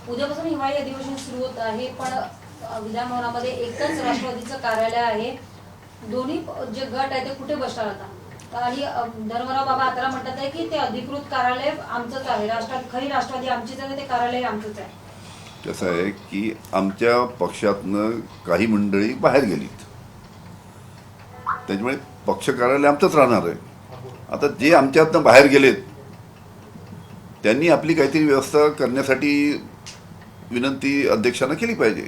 उद्यापासून हिवाळी अधिवेशन सुरू होत आहे, पण विधान भवनामध्ये एकच राष्ट्रवादीचं कार्यालय आहे. दोन्ही जे गट आहे ते कुठे बसणार आता? आणि धर्मराव बाबा आता म्हणतात आहे की ते अधिकृत कार्यालय आमचंच आहे, खरी राष्ट्रवादी आमचीच आहे, ते कार्यालय आमचंच आहे. कसं आहे की आमच्या पक्षातनं काही मंडळी बाहेर गेलीत, त्याच्यामुळे पक्ष कार्यालय आमचंच राहणार आहे. आता जे आमच्यातनं बाहेर गेलेत त्यांनी आपली काहीतरी व्यवस्था करण्यासाठी विनंती अध्यक्षांना केली पाहिजे.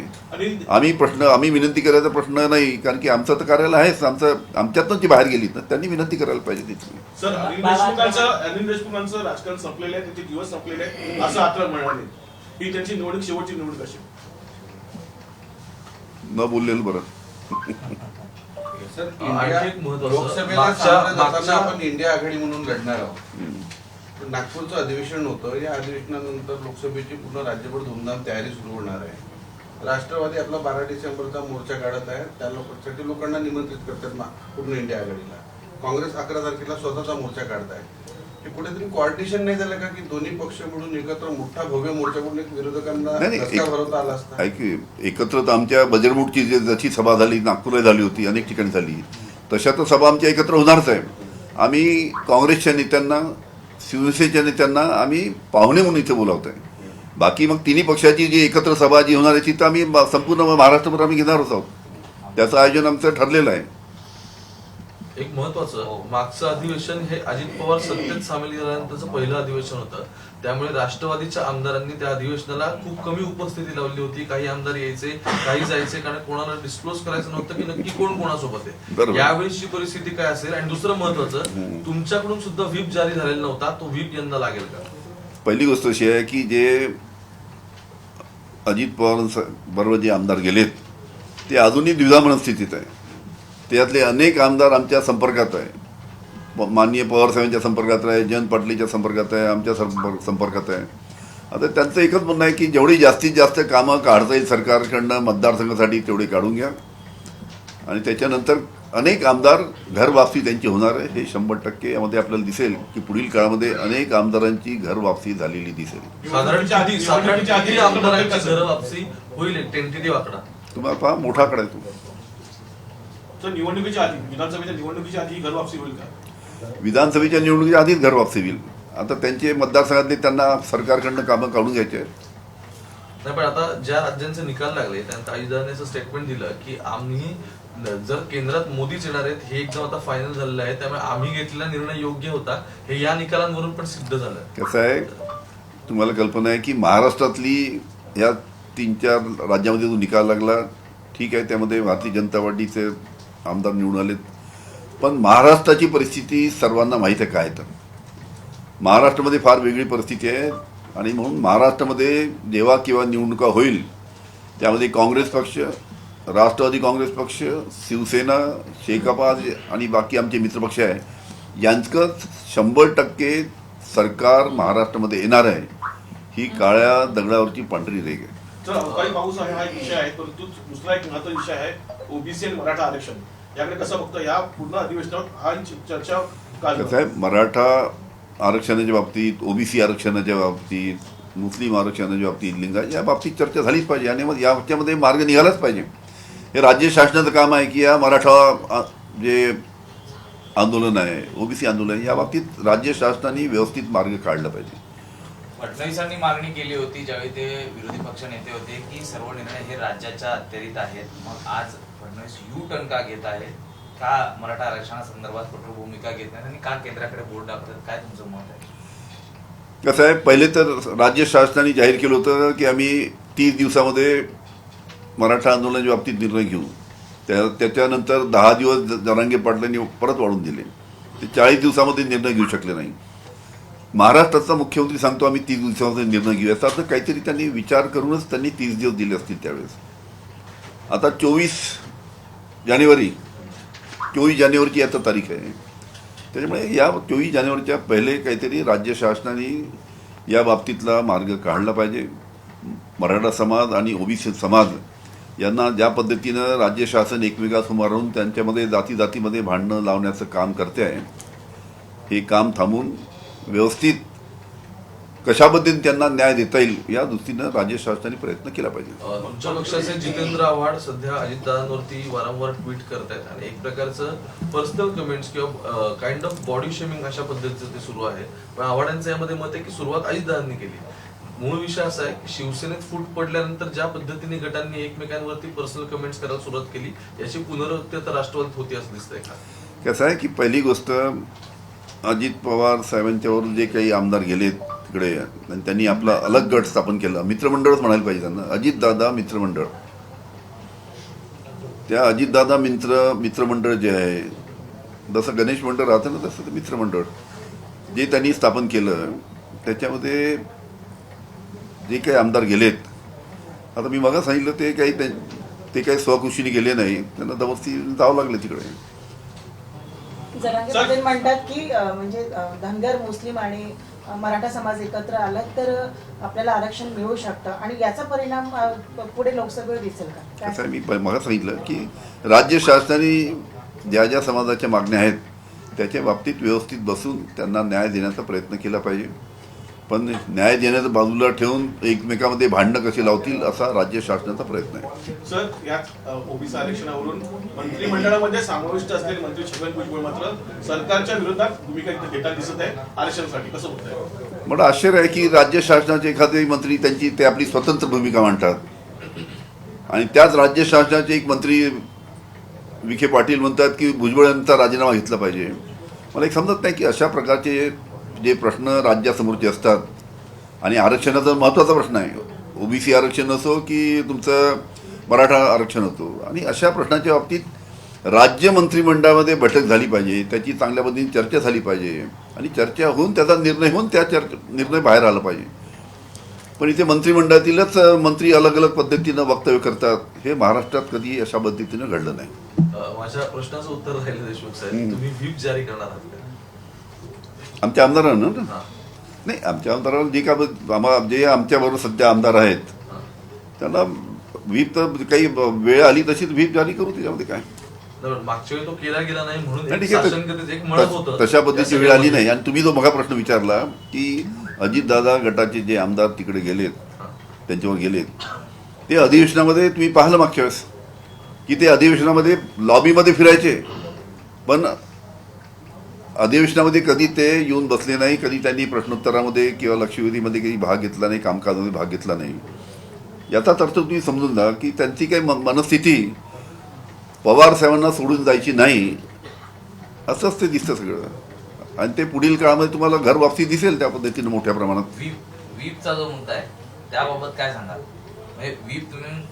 आम्ही विनंती करायचा प्रश्न नाही, कारण की आमचं तर कार्यालय आहेच. आमच्यातनं जी बाहेर गेलीत ना त्यांनी विनंती करायला पाहिजे तिथे. सर, अनिल देशमुखांचं राजकारण संपलेलं आहे, त्यांचे दिवस संपलेले आहे असं आता म्हणाले. ही त्यांची निवडणूक शेवटची निवडणूक असेल. न बोललेलं बरं. सर, लोकसभेला सामोरं जाताना आपण इंडिया आघाडी म्हणून लढणार आहोत. नागपूरचं अधिवेशन होतं, या अधिवेशनानंतर लोकसभेची पूर्ण राज्यभर धूमधाम तयारी सुरू होणार आहे. राष्ट्रवादी आपला 12 डिसेंबरचा मोर्चा काढत आहे, त्यासाठी लोकांना निमंत्रित करतात पूर्ण इंडिया आघाडीला. काँग्रेस 11 तारखेला स्वतःचा मोर्चा काढत आहे. हे कुठेतरी कोऑर्डिनेशन नाही झालं का की दोन्ही पक्ष मिळून एकत्र मोठा भव्य मोर्चा करून विरोधकांना धक्का भरवता आला असता? एकत्र तर आमच्या बजरमुखची जशी सभा झाली, नागपूरला झाली होती, अनेक ठिकाणी झाली, तशा तर सभा आमच्या एकत्र होणारच आहे. आम्ही काँग्रेसच्या नेत्यांना, शिवसेनेच्या नेत्यांना आम्ही पाहुणे म्हणून इथे बोलावतोय. बाकी मग तिन्ही पक्षाची जी एकत्र सभा जी होणार आहे ती तर आम्ही संपूर्ण महाराष्ट्रभर आम्ही घेणारच आहोत. त्याचं आयोजन आमचं ठरलेलं आहे. एक महत्वाचं, मागचं अधिवेशन हे अजित पवार सत्तेत सामील झाल्यानंतरचं पहिलं अधिवेशन होतं. त्यामुळे राष्ट्रवादीच्या आमदारांनी त्या अधिवेशनाला खूप कमी उपस्थिती लावली होती. काही आमदार यायचे, काही जायचे, कारण कोणाला डिस्क्लोज करायचं नव्हतं की नक्की कोण कोणासोबत आहे. यावेळीची परिस्थिती काय असेल? आणि दुसरं महत्वाचं, तुमच्याकडून सुद्धा व्हीप जारी झालेला नव्हता, तो व्हीप यंदा लागेल का? पहिली गोष्ट अशी आहे की जे अजित पवार बरोबर जे आमदार गेलेत ते अजूनही द्विधा मनस्थितीत आहे. त्यातले अनेक आमदार आमच्या संपर्कात आहे, माननीय पवारसाहेबांच्या संपर्कात आहे, जयंत पाटलीच्या संपर्कात आहे, आमच्या संपर्कात आहे. आता त्यांचं एकच म्हणणं आहे की जेवढी जास्तीत जास्त कामं काढता येईल सरकारकडनं मतदारसंघासाठी तेवढी काढून घ्या. आणि त्याच्यानंतर अनेक आमदार घर वापसी त्यांची होणार आहे. हे 100% यामध्ये आपल्याला दिसेल की पुढील काळामध्ये अनेक आमदारांची घर वापसी झालेली दिसेल. तुम्हाला पहा, मोठा आकडा आहे तो. निवडणुकीच्या आधी, विधानसभेच्या निवडणुकीच्या आधी घर वापसी होईल का? विधानसभेच्या निवडणुकीच्या आधीच घर वापसी होईल. आता त्यांचे मतदारसंघातले त्यांना सरकारकडनं कामं काढून घ्यायचे आहेत. नाही, पण आता ज्या राज्यांचे निकाल लागले त्यांना अजितदादांनी स्टेटमेंट दिलं की आम्ही जर केंद्रात मोदीच येणार आहेत हे एकदम आता फायनल झालेलं आहे, त्यामुळे आम्ही घेतलेला निर्णय योग्य होता, हे या निकालांवरून पण सिद्ध झालं. कसं आहे, तुम्हाला कल्पना आहे की महाराष्ट्रातली या 3-4 राज्यामध्ये जो निकाल लागला, ठीक आहे, त्यामध्ये भारतीय जनता पार्टीचे आमदार निवडून आलेत, पण महाराष्ट्राची परिस्थिती सर्वांना माहीत आहे काय. तर महाराष्ट्रामध्ये फार वेगळी परिस्थिती आहे. आणि म्हणून महाराष्ट्रामध्ये जेव्हा केव्हा निवडणुका होईल त्यामध्ये काँग्रेस पक्ष, राष्ट्रवादी काँग्रेस पक्ष, शिवसेना, शेकापा आणि बाकी आमचे मित्रपक्ष आहे, यांचं 100% सरकार महाराष्ट्रामध्ये येणार आहे. ही काळ्या दगडावरची पांढरी रेघ आहे. तर अवकाळी पाऊस आहे हा एक विषय आहे, परंतु दुसरा एक महत्त्वाचा विषय आहे ओबीसी आणि मराठा आरक्षण. याकडे कसं बघतो या पूर्ण अधिवेशनात हा चर्चा? कसं आहे, मराठा आरक्षणाच्या बाबतीत, ओबीसी आरक्षणाच्या बाबतीत, मुस्लिम आरक्षणाच्या बाबतीत, लिंगायत या बाबतीत चर्चा झालीच पाहिजे. आणि याच्यामध्ये मार्ग निघालाच पाहिजे. हे राज्य शासनाचं काम आहे की या मराठा जे आंदोलन आहे, ओबीसी आंदोलन, या बाबतीत राज्य शासनाने व्यवस्थित मार्ग काढला पाहिजे. फडणवीसांनी मागणी केली होती ज्यावेळी ते विरोधी पक्ष नेते होते की सर्व निर्णय हे राज्याच्या अखत्यारीत आहेत. मग आज फडणवीस यू टर्न का घेत आहेत? का मराठा आरक्षणासंदर्भात कठोर भूमिका घेत नाहीत आणि का केंद्राकडे बोट दाखवतात? काय तुमचं मत आहे? कसं आहे, पहिले तर राज्य शासनाने जाहीर केलं होतं की आम्ही 30 दिवसामध्ये मराठा आंदोलनाच्या बाबतीत निर्णय घेऊ. त्याच्यानंतर 10 दिवस जरांगे पाटलांनी परत वाढून दिले. ते 40 दिवसामध्ये निर्णय घेऊ शकले नाही. महाराष्ट्राचा मुख्यमंत्री सांगतो आम्ही 30 दिवसामध्ये निर्णय घेऊ, याचा अर्थ काहीतरी त्यांनी विचार करूनच त्यांनी 30 दिवस दिले असतील त्यावेळेस. आता 24 जानेवारीची आता तारीख आहे. त्याच्यामुळे या 24 जानेवारीच्या पहिले काहीतरी राज्य शासनाने या बाबतीतला मार्ग काढला पाहिजे. मराठा समाज आणि ओबीसी समाज यांना ज्या पद्धतीनं राज्य शासन एकमेकासमोर राहून त्यांच्यामध्ये जातीमध्ये भांडणं लावण्याचं काम करते आहे, हे काम थांबून व्यवस्थित कशा पद्धतीने त्यांना न्याय देता येईल या दृष्टीनं राज्य शासनाने प्रयत्न केला पाहिजे. तुमच्या पक्षाचे जितेंद्र आव्हाड सध्या अजितदादांवरती वारंवार ट्विट करतायत आणि एक प्रकारचं पर्सनल कमेंट्स किंवा काइंड ऑफ बॉडी शेमिंग अशा पद्धतीचं ते सुरू आहे. पण आव्हाडांचं यामध्ये मत आहे की सुरुवात अजितदादांनी केली. मूळ विषय असा आहे की शिवसेनेत फूट पडल्यानंतर ज्या पद्धतीने गटांनी एकमेकांवरती पर्सनल कमेंट्स करायला सुरुवात केली याची पुनरावृत्ती आता राष्ट्रवादीत होती असं दिसतंय का? कसं आहे की पहिली गोष्ट अजित पवार साहेबांच्यावर जे काही आमदार गेले तिकडे आणि त्यांनी आपला अलग गट स्थापन केला, मित्रमंडळच म्हणायला पाहिजे त्यांना, अजितदादा मित्रमंडळ. त्या अजितदादा मित्रमंडळ जे आहे, जसं गणेश मंडळ राहतं ना तसं ते मित्रमंडळ जे त्यांनी स्थापन केलं त्याच्यामध्ये जे काही आमदार गेलेत, आता मी मग सांगितलं ते काही स्वखुशीने गेले नाही, त्यांना जबरदस्ती जावं लागले तिकडे. जरांगे पाटील म्हणतात की म्हणजे धनगर मुस्लिम आणि मराठा समाज एकत्र आला तर आपल्याला आरक्षण मिळू शकतं आणि याचा परिणाम पुढे लोकसभेवर दिसेल का? कसं आहे, मी मग सांगितलं की राज्य शासनाने ज्या ज्या समाजाच्या मागण्या आहेत त्याच्या बाबतीत व्यवस्थित बसून त्यांना न्याय देण्याचा प्रयत्न केला पाहिजे. पण न्याय देण्याचं बाजूला ठेवून एकमेकांमध्ये भांडणं कशी लावतील असा राज्य शासनाचा प्रयत्न आहे. सर, यात ओबीसी आरक्षणावरून मंत्रिमंडळामध्ये समाविष्ट असलेले मंत्री छगन भुजबळ मात्र सरकारच्या विरोधात भूमिका घेताना दिसत आहे आरक्षणासाठी. कसं होत आहे? मला आश्चर्य आहे की राज्य शासनाचे एखादे मंत्री ते आपली स्वतंत्र भूमिका मांडतात आणि त्याच राज्य शासनाचे एक मंत्री विखे पाटील म्हणतात की भुजबळ यांचा राजीनामा घेतला पाहिजे. मला एक समजत नाही की अशा प्रकारचे जे प्रश्न राज्यासमोरचे असतात आणि आरक्षणाचा महत्त्वाचा प्रश्न आहे, ओबीसी आरक्षण असो की तुमचं मराठा आरक्षण असो, आणि अशा प्रश्नाच्या बाबतीत राज्य मंत्रिमंडळामध्ये बैठक झाली पाहिजे, त्याची चांगल्या पद्धतीने चर्चा झाली पाहिजे आणि चर्चा होऊन त्याचा निर्णय होऊन निर्णय बाहेर आला पाहिजे. पण इथे मंत्रिमंडळातीलच मंत्री अलग अलग पद्धतीनं वक्तव्य करतात, हे महाराष्ट्रात कधी अशा पद्धतीनं घडलं नाही. माझ्या प्रश्नाचं उत्तर राहिलं देशमुख साहेब, तुम्ही व्हीप जारी करणार आहात का? आमच्या आमदारांना ना हा. नाही, आमच्या आमदारांना जे आमच्याबरोबर सध्या आमदार आहेत त्यांना व्हीप तर काही वेळ आली तशीच व्हीप जारी करू, त्याच्यामध्ये काय. मागच्या वेळी तो केला गेला नाही म्हणून नाही, एक ठीक आहे. शासनकर्ते एक म्हणत होतं तशा पद्धतीची वेळ आली नाही. आणि तुम्ही जो मगा प्रश्न विचारला की अजितदादा गटाचे जे आमदार तिकडे गेलेत, त्यांच्यावर गेलेत, ते अधिवेशनामध्ये तुम्ही पाहिलं मागच्या वेळेस की ते अधिवेशनामध्ये लॉबीमध्ये फिरायचे, पण अधिवेशनामध्ये कधी ते येऊन बसले नाही, कधी त्यांनी प्रश्नोत्तरामध्ये किंवा लक्षवेधीमध्ये काही भाग घेतला नाही, कामकाजामध्ये भाग घेतला नाही. याचाच अर्थ तुम्ही समजून जा की त्यांची काही मनस्थिती पवार साहेबांना सोडून जायची नाही असंच ते दिसतं सगळं. आणि ते पुढील काळामध्ये तुम्हाला घर वापसी दिसेल त्या पद्धतीनं मोठ्या प्रमाणात. व्हीपचा जो मुद्दा आहे त्याबाबत काय सांगाल? म्हणजे व्हीप तुम्ही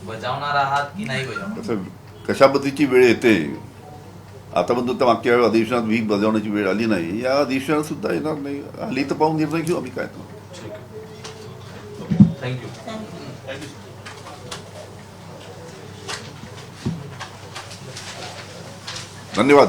बजावणार आहात की नाही बजावणार? कशा पद्धतीची वेळ येते, आतापर्यंत तर मागच्या वेळी अधिवेशनात व्हीप बजावण्याची वेळ आली नाही, या अधिवेशनात सुद्धा येणार नाही. आली तर पाहून निर्णय घेऊ आम्ही काय. थँक्यू. धन्यवाद.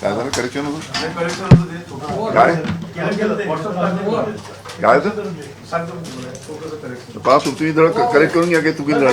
काय झालं करेक्शन होतं काय काय होतं पास तुम्ही जरा करेक्ट करून घ्या. काही तुम्ही जरा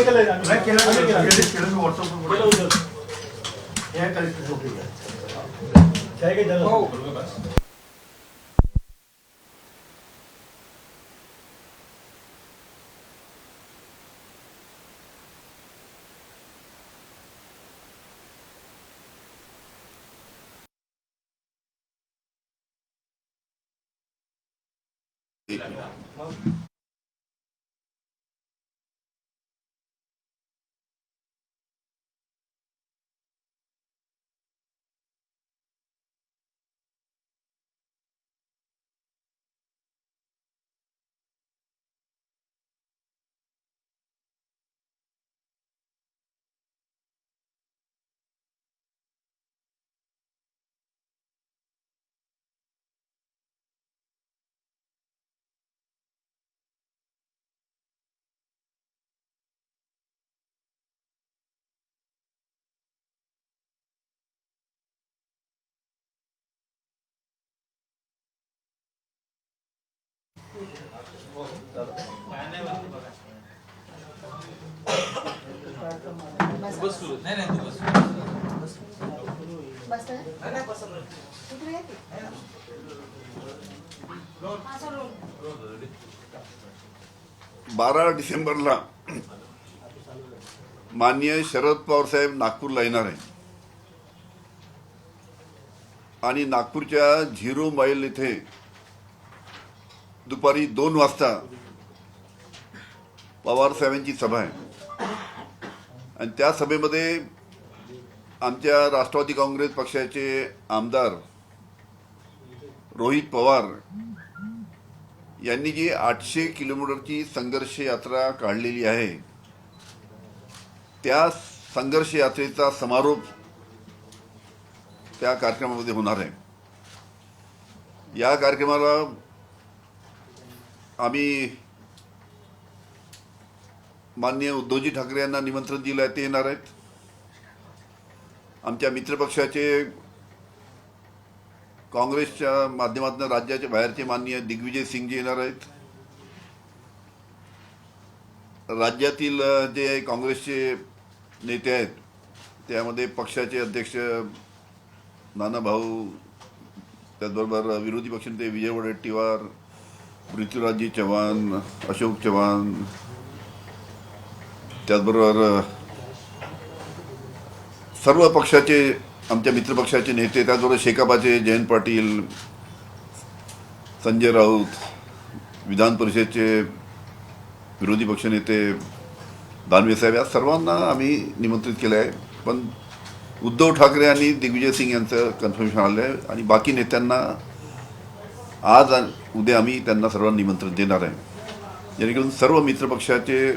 बस सुरू. नाही नाही तू बस. बसता ना? नाही, नाही, बस. इकडे ये की. हा, सर, रोल. 12 डिसेंबरला माननीय शरद पवार साहेब नागपूरला येणार आहे आणि नागपूरच्या 0 माईल इथे दुपारी 2 वाजता पवार साहेबांची सभा आहे आणि त्या सभेमध्ये आमच्या राष्ट्रवादी काँग्रेस पक्षाचे आमदार रोहित पवार यांनी जी 800 किलोमीटरची संघर्ष यात्रा काढलेली आहे त्या संघर्ष यात्रेचा समारोप त्या कार्यक्रमामध्ये होणार आहे. या कार्यक्रमाला आम्ही माननीय उद्धवजी ठाकरे यांना निमंत्रण दिलं आहे, ते येणार आहेत. आमच्या मित्रपक्षाचे काँग्रेसच्या माध्यमातून राज्याच्या बाहेरचे माननीय दिग्विजय सिंगजी येणार आहेत. राज्यातील जे काँग्रेसचे नेते आहेत त्यामध्ये पक्षाचे अध्यक्ष नाना भाऊ, त्याचबरोबर विरोधी पक्षनेते विजय वडेट्टीवार, पृथ्वीराजजी चव्हाण, अशोक चव्हाण, त्याचबरोबर सर्व पक्षाचे आमच्या मित्रपक्षाचे नेते, त्याचबरोबर शेकापाचे जयंत पाटील, संजय राऊत, विधान परिषदेचे विरोधी पक्षनेते दानवे साहेब, या सर्वांना आम्ही निमंत्रित केलं आहे. पण उद्धव ठाकरे आणि दिग्विजय सिंग यांचं कन्फर्मेशन आलं आहे आणि बाकी नेत्यांना आज उद्या आम्ही त्यांना सर्वांना निमंत्रण देणार आहे, जेणेकरून सर्व मित्रपक्षाचे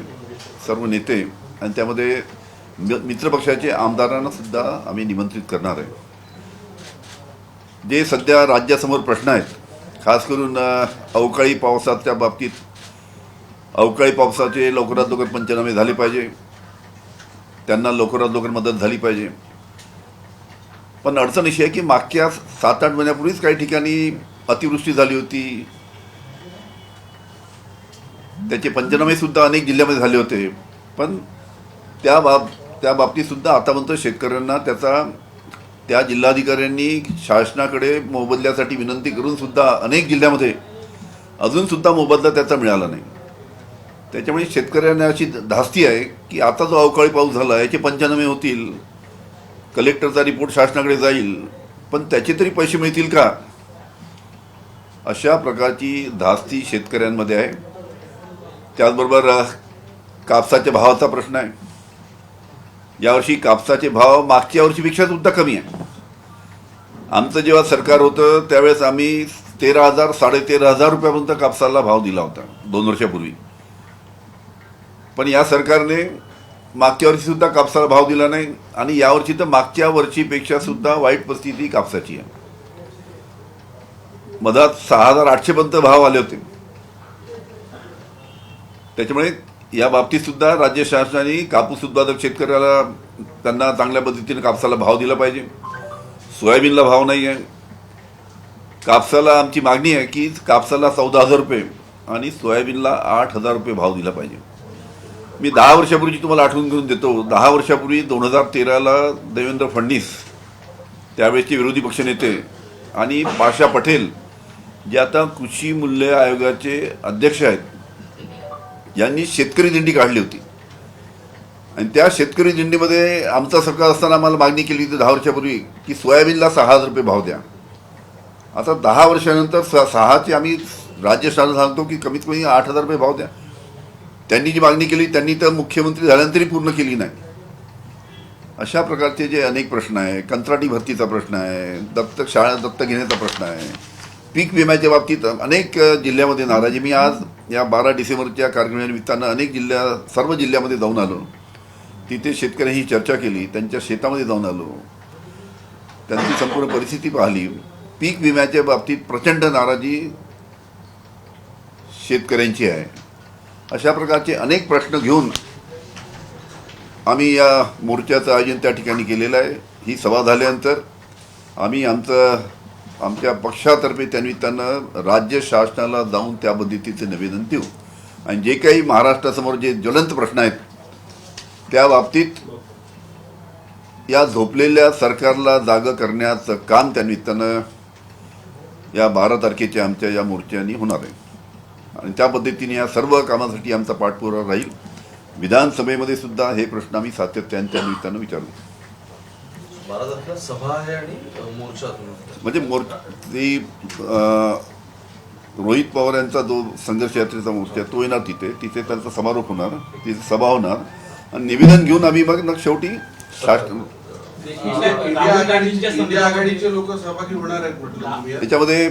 सर्व नेते आणि त्यामध्ये मित्रपक्षाचे आमदारांना सुद्धा आम्ही निमंत्रित करणार आहे. जे सध्या राज्यासमोर प्रश्न आहेत, खास करून अवकाळी पावसाच्या बाबतीत, अवकाळी पावसाचे लवकरात लवकर पंचनामे झाले पाहिजे, त्यांना लवकरात लवकर मदत झाली पाहिजे. पण अडचण अशी आहे की मागच्या 7-8 महिन्यापूर्वीच काही ठिकाणी अतिवृष्टी झाली होती, त्याचे पंचनामे सुद्धा अनेक जिल्ह्यामध्ये झाले होते. पण त्या बाबतीत सुद्धा आतापर्यंत शेतकऱ्यांना त्या जिल्हाधिकाऱ्यांनी शासनाकडे मोबदल्यासाठी विनंती करून सुद्धा अनेक जिल्ह्यामध्ये अजून सुद्धा मोबदला त्याचा मिळाला नाही. त्याच्यामुळे शेतकऱ्यांना अशी धास्ती आहे की आता जो अवकाळी पाऊस झाला याचे पंचनामे होतील, कलेक्टरचा रिपोर्ट शासनाकडे जाईल, पण त्याचे तरी पैसे मिळतील का, अशा प्रकारची धास्ती शेतकऱ्यांमध्ये आहे. त्याचबरोबर कापसाच्या भावाचा प्रश्न आहे. यावर्षी कापसाचे भाव मागच्या वर्षीपेक्षा सुद्धा कमी आहे. आमचं जेव्हा सरकार होतं त्यावेळेस आम्ही 13,000 13,500 रुपयापर्यंत कापसाला भाव दिला होता 2 वर्षापूर्वी. पण या सरकारने मागच्या वर्षी सुद्धा कापसाला भाव दिला नाही आणि यावर्षी तर मागच्या वर्षीपेक्षा सुद्धा वाईट परिस्थिती कापसाची आहे. मधात 6,800 पर्यंत भाव आले होते. त्याच्यामुळे या बाबतीत सुद्धा राज्य शासनाने कापूस उत्पादक शेतकऱ्याला त्यांना चांगल्या पद्धतीने कापसाला भाव दिला पाहिजे. सोयाबीनला भाव नाही आहे. कापसाला आमची मागणी आहे की कापसाला 14,000 रुपये आणि सोयाबीनला 8,000 रुपये भाव दिला पाहिजे. मी 10 वर्षापूर्वीची तुम्हाला आठवण करून देतो. 10 वर्षापूर्वी 2013ला देवेंद्र फडणवीस, त्यावेळेचे विरोधी पक्षनेते, आणि पाशा पटेल जे आता कृषी मूल्य आयोगाचे अध्यक्ष आहेत, यांनी शेतकरी दिंडी काढली होती आणि त्या शेतकरी दिंडीमध्ये आमचं सरकार असताना आम्हाला मागणी केली होती 10 वर्षापूर्वी की सोयाबीनला 6,000 रुपये भाव द्या. आता 10 वर्षानंतर 6चे आम्ही राज्य शासन सांगतो की कमीत कमी 8,000 रुपये भाव द्या. त्यांनी जी मागणी केली त्यांनी तर मुख्यमंत्री झाल्यानंतरही पूर्ण केली नाही. अशा प्रकारचे जे अनेक प्रश्न आहे, कंत्राटी भरतीचा प्रश्न आहे, शाळा दत्तक घेण्याचा प्रश्न आहे, पीक विम्याच्या बाबतीत अनेक जिल्ह्यामध्ये नाराजी. मी आज या 12 डिसेंबरच्या कार्यक्रमानिमित्तानं सर्व जिल्ह्यामध्ये जाऊन आलो. तिथे शेतकऱ्यांशी चर्चा केली, त्यांच्या शेतामध्ये जाऊन आलो, त्यांची संपूर्ण परिस्थिती पाहिली. पीक विम्याच्या बाबतीत प्रचंड नाराजी शेतकऱ्यांची आहे. अशा प्रकारचे अनेक प्रश्न घेऊन आम्ही या मोर्चाचं आयोजन त्या ठिकाणी केलेलं आहे. ही सभा झाल्यानंतर आम्ही आमचं आमच्या पक्षातर्फे त्यानिमित्तानं राज्य शासनाला जाऊन त्या पद्धतीचे निवेदन देऊ आणि जे काही महाराष्ट्रासमोर जे ज्वलंत प्रश्न आहेत त्या बाबतीत या झोपलेल्या सरकारला जागं करण्याचं काम त्यानिमित्तानं या 12 तारखेच्या आमच्या या मोर्चाने होणार आहे आणि त्या पद्धतीने या सर्व कामासाठी आमचा पाठपुरावा राहील. विधानसभेमध्ये सुद्धा हे प्रश्न आम्ही सातत्याने त्या निमित्तानं विचारू. 12 तारखेला सभा आहे आणि मोर्चा म्हणजे ती रोहित पवार यांचा जो संघर्ष यात्रेचा मोर्चा तो येणार तिथे त्यांचा समारोप होणार, तिथे सभा होणार आणि निवेदन घेऊन आम्ही मग शेवटी इंडिया आघाडीचे लोक सहभागी होणार आहेत म्हटलं तुम्ही. त्याच्यामध्ये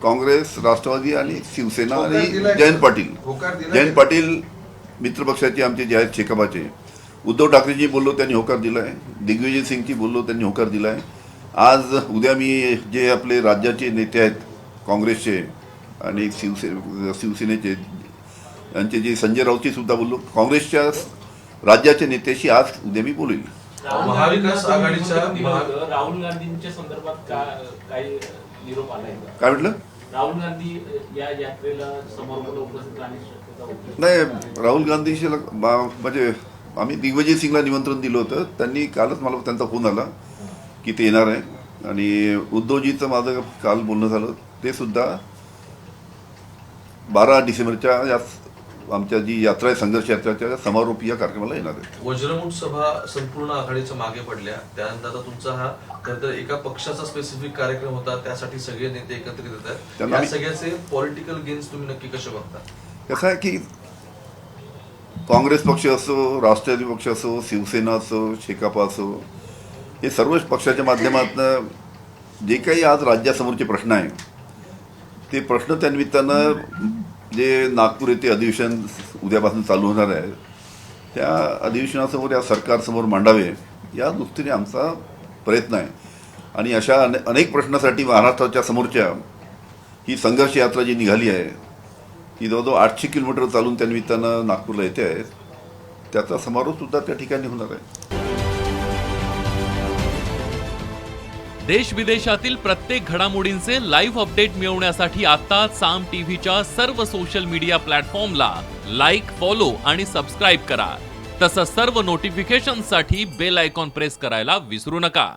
काँग्रेस, राष्ट्रवादी आणि शिवसेना आणि जयंत पाटील मित्रपक्षाचे आमचे जे आहेत शेकापाचे. उद्धव ठाकरेजी बोललो त्यांनी होकार दिलाय, दिग्विजय सिंगजी बोललो त्यांनी होकार दिलाय. आज उद्या मी जे आपले राज्याचे नेते आहेत काँग्रेसचे आणि शिवसेनेचे यांचे जे संजय राऊतची सुद्धा बोललो, काँग्रेसच्या राज्याच्या नेत्याशी आज उद्या मी बोलेल. महाविकास आघाडीच्या राहुल गांधींच्या संदर्भात काही निरोप आलाय का? काय म्हटलं? राहुल गांधी या यात्रेला समोर उपस्थित राहण्याची शक्यता होती? नाही, राहुल गांधीशी म्हणजे आम्ही दिग्विजय सिंगला निमंत्रण दिलं होतं. त्यांनी कालच मला त्यांचा फोन आला की ते येणार आहे आणि उद्धवजीचं माझं काल बोलणं झालं. ते सुद्धा 12 डिसेंबरच्या या आमच्या जी यात्रा आहे संघर्ष यात्रेच्या समारोपीय कार्यक्रमाला येणार आहे. वज्रमुठ सभा संपूर्ण आघाडीच्या मागे पडल्या, त्यानंतर आता तुमचा हा खरंतर एका पक्षाचा स्पेसिफिक कार्यक्रम होता, त्यासाठी सगळे नेते एकत्रित येत आहेत. या सगळ्याचे पॉलिटिकल गेन्स तुम्ही नक्की कसे बघता? कसं आहे की काँग्रेस पक्ष असो, राष्ट्रवादी पक्ष असो, शिवसेना असो, शेकापा असो, हे सर्व पक्षाच्या माध्यमातून जे काही आज राज्यासमोरचे प्रश्न आहे ते प्रश्न त्यानिमित्तानं जे नागपूर येथे अधिवेशन उद्यापासून चालू होणार आहे त्या अधिवेशनासमोर या सरकारसमोर मांडावे या दृष्टीने आमचा प्रयत्न आहे. आणि अशा अनेक प्रश्नासाठी महाराष्ट्राच्या समोरच्या ही संघर्ष यात्रा जी निघाली आहे ही जवळजवळ 800 किलोमीटर चालून त्यानिमित्तानं नागपूरला येते आहे. त्याचा समारोप सुद्धा त्या ठिकाणी होणार आहे. देश विदेशातील प्रत्येक घडामोडींचे लाईव्ह अपडेट मिळवण्यासाठी आता साम टीव्हीच्या सर्व सोशल मीडिया प्लॅटफॉर्मला लाईक, फॉलो आणि सबस्क्राईब करा. तसंच सर्व नोटिफिकेशनसाठी बेल आयकॉन प्रेस करायला विसरू नका.